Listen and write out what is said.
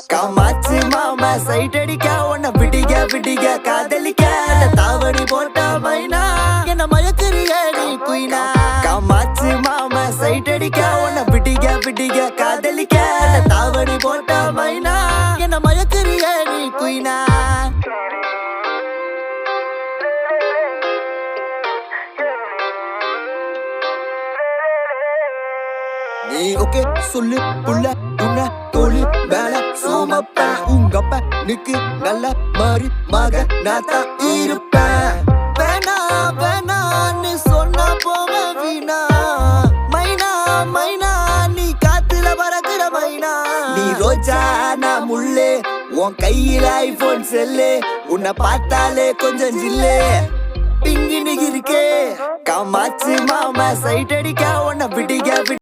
காமாச்சு மாமா சைட் அடிக்க உன்னை விடிக விடிக காதலிக்க தாவடி போட்ட மைனா என்ன மயக்கறிய நீ குயினா. காமாச்சு மாமா சைட் அடிக்க உன்னை விடிக விடிக காதலிக்க தாவடி போட்ட மைனா என்ன மயக்கறிய நீ குயினா. நீ ஓகே சொல்லு புள்ள உன்ன தோழி மேல சோமப்ப உங்கப்ப நிக்கு நல்ல மாதிரி மக நான் தான் இருப்பேன். வேணா வேணான்னு சொன்னா போவ வீணா மைனா மைனா நீ காத்துல பறக்குற மைனா. நீ ரோஜா நான் முள்ளே உன் கையில ஐபோன் செல்லு உன்னை பார்த்தாலே கொஞ்சம் ஜில்லே பிங்கின்னு இருக்கே. காமாச்சு மாமா சைட் அடிக்க உன்னை விடிக